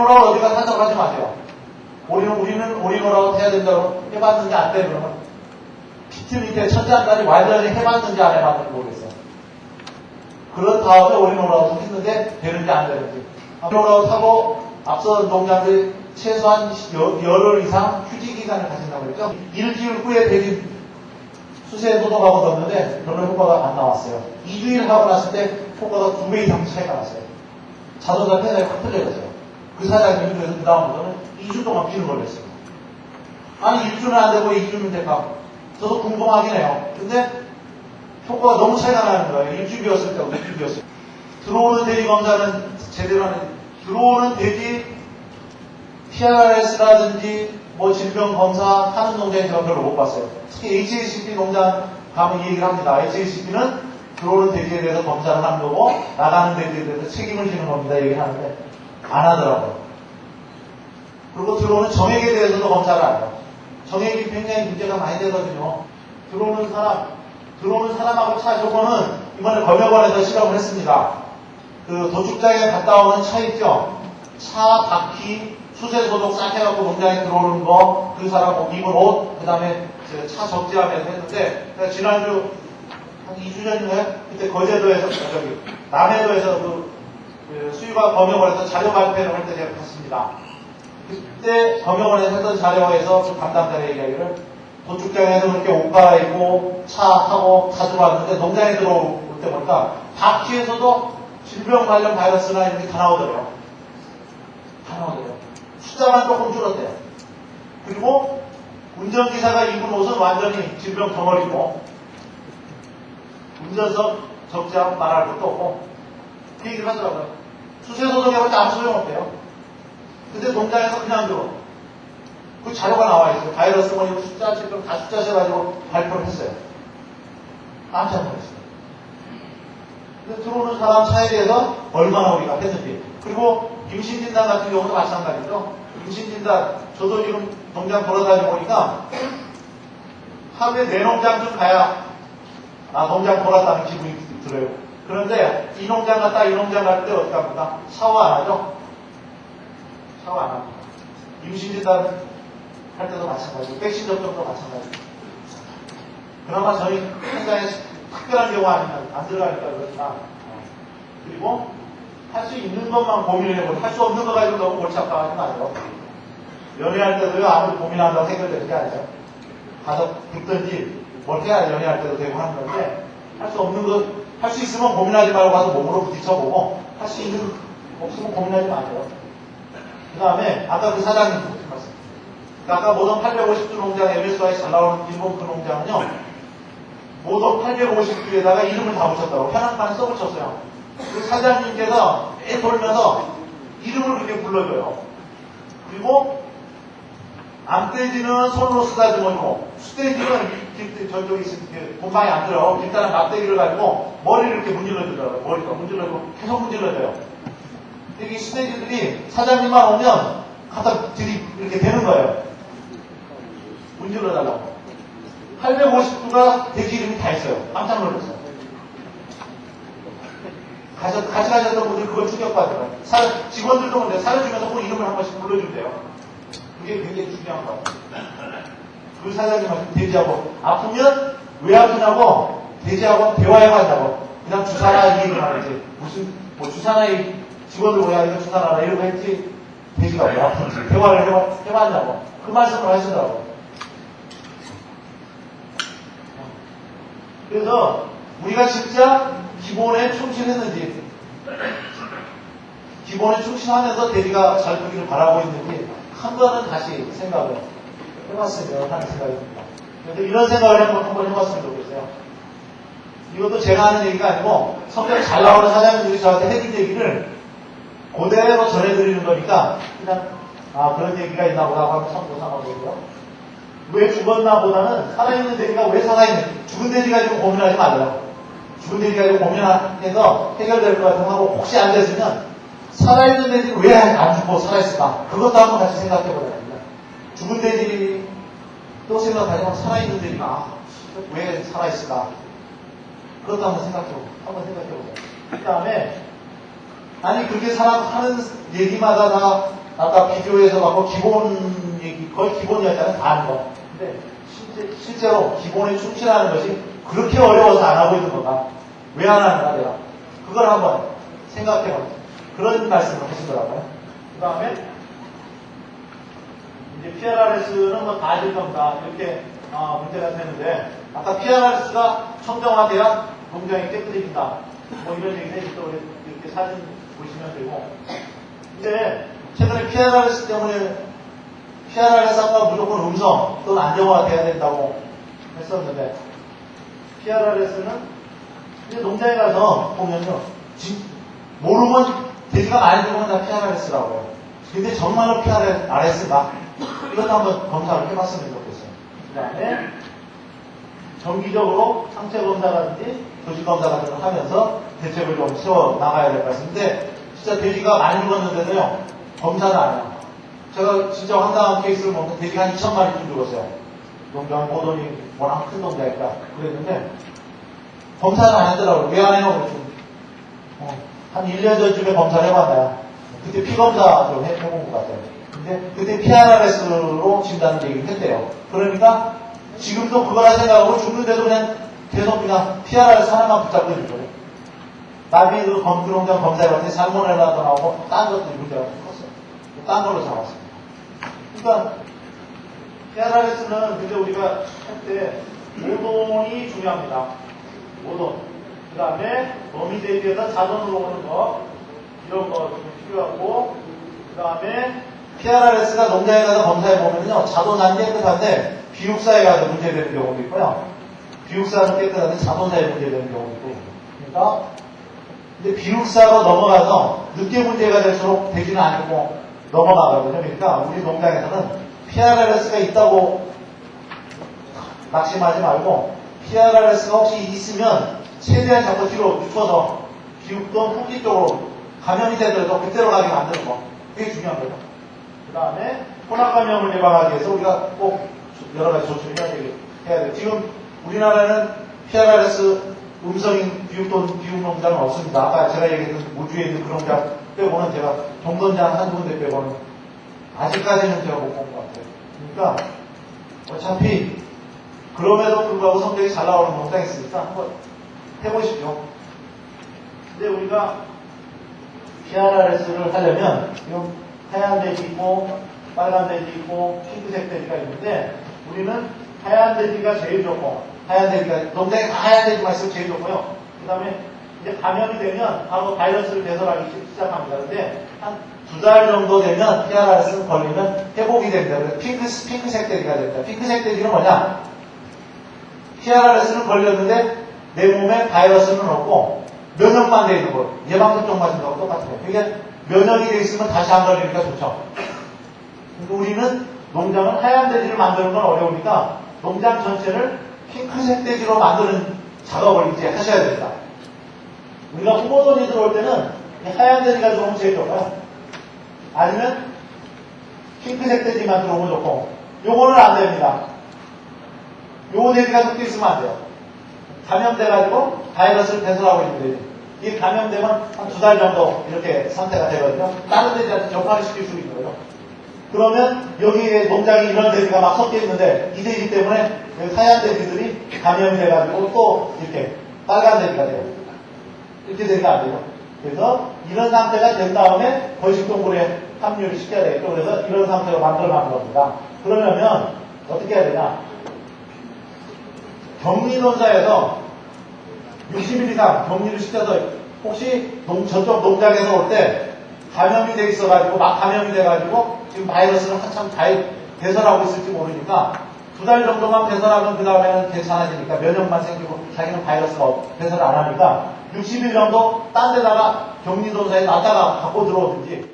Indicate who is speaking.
Speaker 1: 오라고 어디가 산다고 하지 마세요. 우리는 오라고 해야 된다고 해봤는지 안 돼, 그러면. 피트 밑에 천장까지 완전히 해봤는지 안 해봤는지 모르겠어요. 그런 다음에 오라고 했는데 되는지 안 되는지. 오라고 타고 앞선 농장들이 최소한 열흘 이상 휴지 기간을 가진다고 그랬죠. 일주일 후에 대진 수세 소독하고 넣었는데 별로 효과가 안 나왔어요. 2주일 하고 났을 때 효과가 2배 이상 차이가 났어요. 자동차 폐사에 확 틀려졌어요. 그 사장님이 그래서 그 다음부터는 2주 동안 비는 걸 했어요. 아니 1주는 안 되고 2주는 될까? 저도 궁금하긴 해요. 근데 효과가 너무 차이가 나는 거예요. 1주 비웠을 때하고 2주 비웠을 때. 들어오는 돼지 검사는 제대로 하는, 들어오는 돼지 PRS라든지 뭐 질병 검사 하는 농장이 제가 별로 못 봤어요. 특히 HACP 농장 가면 이 얘기를 합니다. HACP는 들어오는 돼지에 대해서 검사를 하는 거고 나가는 돼지에 대해서 책임을 지는 겁니다. 얘기를 하는데 안 하더라고요. 그리고 들어오는 정액에 대해서도 검사를 안 해요. 정액이 굉장히 문제가 많이 되거든요. 들어오는 사람하고 차 조건은 이번에 검역원에서 실험을 했습니다. 그 도축장에 갔다 오는 차 있죠? 차 바퀴 수세 소독 싹 해갖고 농장에 들어오는 거, 그 사람 입은 옷, 그 다음에 차 적재하면서 했는데, 지난주 한 2주 전인가요? 그때 거제도에서, 남해도에서 그 수의관 검역원에서 자료 발표를 할 때 제가 갔습니다. 그때 검역원에서 했던 자료에서 그 담당자의 이야기를 도축장에서 그렇게 옷 갈아입고 차 타고 가지고 왔는데 농장에 들어올 때 보니까 바퀴에서도 질병 관련 바이러스나 이런 게 다 나오더래요. 다 나오더래요. 숫자만 조금 줄었대요. 그리고 운전기사가 입은 옷은 완전히 질병 덩어리고 운전석 적재하고 말할 것도 없고 그 얘기를 하더라고요. 수세소독해봤자 아무 소용없대요. 근데 농장에서 그냥 들어. 그 자료가 나와 있어요. 바이러스 뭐니 숫자, 질병 다 숫자 세가지고 발표를 했어요. 깜짝 놀랐어요. 근데 들어오는 사람 차에 대해서 얼마나 우리가 했는지. 그리고 임신진단 같은 경우도 마찬가지죠. 임신진단, 저도 지금 농장 돌아다니 보니까 하루에 4농장쯤 가야 농장 돌았다는 기분이 들어요. 그런데 이 농장 갔다 이 농장 갈 때 어떻게 합니까? 샤워 안 하죠? 샤워 안 합니다. 임신진단 할 때도 마찬가지고 백신 접종도 마찬가지고 그나마 저희 현장에 특별한 경우 아니면 안 들어가니까 그렇지만 그리고 할 수 있는 것만 고민을 해보고 할 수 없는 거 가지고 너무 골치 아파하지 마세요. 연애할 때도요 아무리 고민한다고 해결되는 게 아니죠. 가서 듣든지 뭘 해야 연애할 때도 되고 하는 건데 할 수 없는 거 할 수 있으면 고민하지 말고 가서 몸으로 부딪혀보고 할 수 있는 거 없으면 고민하지 마세요. 그 다음에 아까 그 사장님 말씀 아까 모던 850주 농장 MSY 잘 나오는 일본 그 농장은요 모던 850주에다가 이름을 다 붙였다고 현황판에 써붙였어요. 그 사장님께서 애 돌면서 이름을 그렇게 불러줘요. 그리고 암돼지는 손으로 쓰다듬어주고 수돼지는 저쪽에 있으면 곰방에 안 들어 일단은 막대기를 가지고 머리를 이렇게 문질러주더라고요. 머리가 문질러주고 계속 문질러줘요. 여기 수돼지들이 사장님만 오면 갖다 이렇게 대는 거예요. 문질러달라고. 850주가 돼지 이름이 다 있어요. 깜짝 놀랐어요. 같이 가셨던 분들이 그걸 충격받아요. 직원들도 근데 사려주면서 꼭 이름을 한 번씩 불러준대요. 그게 굉장히 중요한 거예요. 그 사장님한테 돼지하고 아프면 왜 아프냐고 돼지하고 대화해봤냐고 그냥 주사나 이 얘기를 하는지 무슨 뭐 주사나 직원들 뭐야 이거 주사나 이러고 했지 돼지가 왜 아픈지 대화를 해봤냐고 그 말씀을 하시더라고. 그래서 우리가 진짜 기본에 충실했는지 기본에 충실하면서 돼지가 잘 크기를 바라고 있는지 한 번은 다시 생각을 해봤으면 하는 생각이 듭니다. 그래서 이런 생각을 한번 해봤으면 좋겠어요. 이것도 제가 하는 얘기가 아니고 성격 잘 나오는 사장님들이 저한테 해준 얘기를 그대로 전해드리는 거니까 그냥 그런 얘기가 있나 보다 하면 참고상하고요. 왜 죽었나 보다는 살아있는 돼지가 왜 살아있는 죽은 돼지 가지고 고민하지 말아요. 죽은 돼지 가지고 고민해서 해결될 것 같으면 하고 혹시 안 됐으면 살아있는 돼지는 왜 안 죽고 살아있을까? 그것도 한번 같이 생각해보려고 합니다. 죽은 돼지도 생각하지만 살아있는 돼지가 왜 살아있을까? 그것도 한번 생각해보자. 그 다음에 아니 그렇게 사람 하는 얘기마다 다 아까 비교해서 갖고 기본 얘기, 거의 기본이었잖아요. 다 하는 거. 근데 실제로 기본에 충실하는 것이 그렇게 어려워서 안 하고 있는 건가? 왜 안 하는가, 내가? 그걸 한번 생각해봐. 그런 말씀을 하시더라고요. 그 다음에, 이제 PRRS는 뭐 다 아실 겁니다. 이렇게, 문제가 되는데, 아까 PRRS가 청정화돼야 농장이 깨끗해진다. 뭐 이런 얘기를 또 이렇게 사진 보시면 되고. 이제, 최근에 PRRS 때문에, PRRS 아까 무조건 음성 또는 안정화가 돼야 된다고 했었는데, PRRS는 이제 농장에 가서 보면요, 모르면 돼지가 많이 들어오면 다 PRRS라고 해요. 근데 정말로 PRRS가 이것도 한번 검사를 해봤으면 좋겠어요. 그 다음에 정기적으로 상체 검사라든지 조직 검사 같은 걸 하면서 대책을 좀 세워 나가야 될 것 같습니다. 진짜 돼지가 많이 죽었는데도요, 검사는 안 해요. 제가 진짜 황당한 케이스를 보면 돼지가 한 2,000마리쯤 죽었어요. 농장 모돈이 워낙 큰 농장이니까 그랬는데 검사를 안 하더라고요. 왜 안 해요? 그랬더니 한 1년 전쯤에 검사를 해봤나요? 그때 피검사 좀 해본 것 같아요. 근데 그때 PRRS로 진단을 얘기를 했대요. 그러니까 지금도 그거라 생각하고 죽는데도 그냥 계속 그냥 PRRS 하나만 붙잡고 있는 거예요. 나비 그 농장 검사해봤더니 살모넬라도 나오고 딴 것도 문제가 컸어요. 딴 걸로 잡았습니다. 그러니까 PRRS는 근데 우리가 할 때 모돈이 중요합니다. 모돈. 그 다음에 범위 대비해서 자동으로 오는 거 이런 거 좀 필요하고, 그 다음에 PRRS가 농장에 가서 검사해보면요, 자동사는 깨끗한데 비육사에 가서 문제되는 경우도 있고요, 비육사는 깨끗한데 자동사에 문제되는 경우도 있고. 그러니까 근데 비육사로 넘어가서 늦게 문제가 될수록 되지는 않고 넘어가거든요. 그러니까 우리 농장에서는 PRRS가 있다고 낙심하지 말고, PRRS가 혹시 있으면 최대한 자꾸 뒤로 늦춰서 비육도 후기 쪽으로 감염이 되더라도 그대로 가게 만드는 거, 그게 중요한 거죠. 그 다음에 혼합 감염을 예방하기 위해서 우리가 꼭 여러 가지 조치를 해야 돼요. 지금 우리나라는 PRRS 음성인 비육농장은 없습니다. 아까 제가 얘기했던 우주에 있는 그런 농장 빼고는, 제가 동선장 한두 군데 빼고는 아직까지는 제가 못 본 것 같아요. 그러니까 어차피 그럼에도 불구하고 성적이 잘 나오는 농장이 있으니까 한번 해보십시오. 근데 우리가 PRRS를 하려면 지금 하얀 돼지 있고 빨간 돼지 있고 핑크색 돼지가 있는데, 우리는 하얀 돼지가 제일 좋고, 하얀 돼지가 농장에 다 하얀 돼지만 있으면 제일 좋고요. 그 다음에 이제 감염이 되면 바로 바이러스를 배설하기 시작합니다. 근데 한 2달 정도 되면 PRRS 걸리면 회복이 됩니다. 그래서 핑크색 돼지가 됩니다. 핑크색 돼지는 뭐냐? PRRS는 걸렸는데 내 몸에 바이러스는 없고 면역만 돼 있는 거, 예방접종 맞은 거하고 똑같아요. 이게 면역이 돼 있으면 다시 안 걸리니까 좋죠. 그러니까 우리는 농장은 하얀 돼지를 만드는 건 어려우니까 농장 전체를 핑크색 돼지로 만드는 작업을 이제 하셔야 됩니다. 우리가 후보돈이 들어올 때는 하얀 돼지가 들어오면 제일 좋아요. 아니면 핑크색 돼지만 들어오면 좋고, 요거는 안 됩니다. 요거 돼지가 섞여 있으면 안 돼요. 감염돼가지고 바이러스를 배설하고 있는 돼지. 이게 감염되면 한 2달 정도 이렇게 상태가 되거든요. 다른 돼지한테 전파를 시킬 수 있는 거예요. 그러면 여기에 농장이 이런 돼지가 막 섞여 있는데 이 돼지 때문에 여기 하얀 돼지들이 감염이 돼가지고 또 이렇게 빨간 돼지가 돼요. 이렇게 되면 안 돼요. 그래서 이런 상태가 된 다음에 번식동물에 합류를 시켜야 되겠죠. 그래서 이런 상태로 만들어가는 겁니다. 그러려면 어떻게 해야 되냐? 격리논사에서 60일 이상 격리를 시켜서, 혹시 저쪽 농장에서 올 때 감염이 돼 있어가지고, 막 감염이 돼가지고 지금 바이러스를 한참 배설하고 있을지 모르니까 2달 정도만 배설하면 그 다음에는 괜찮아지니까, 면역만 생기고 자기는 바이러스가 배설을 안 하니까 60일 정도 딴 데다가 격리논사에 놨다가 갖고 들어오든지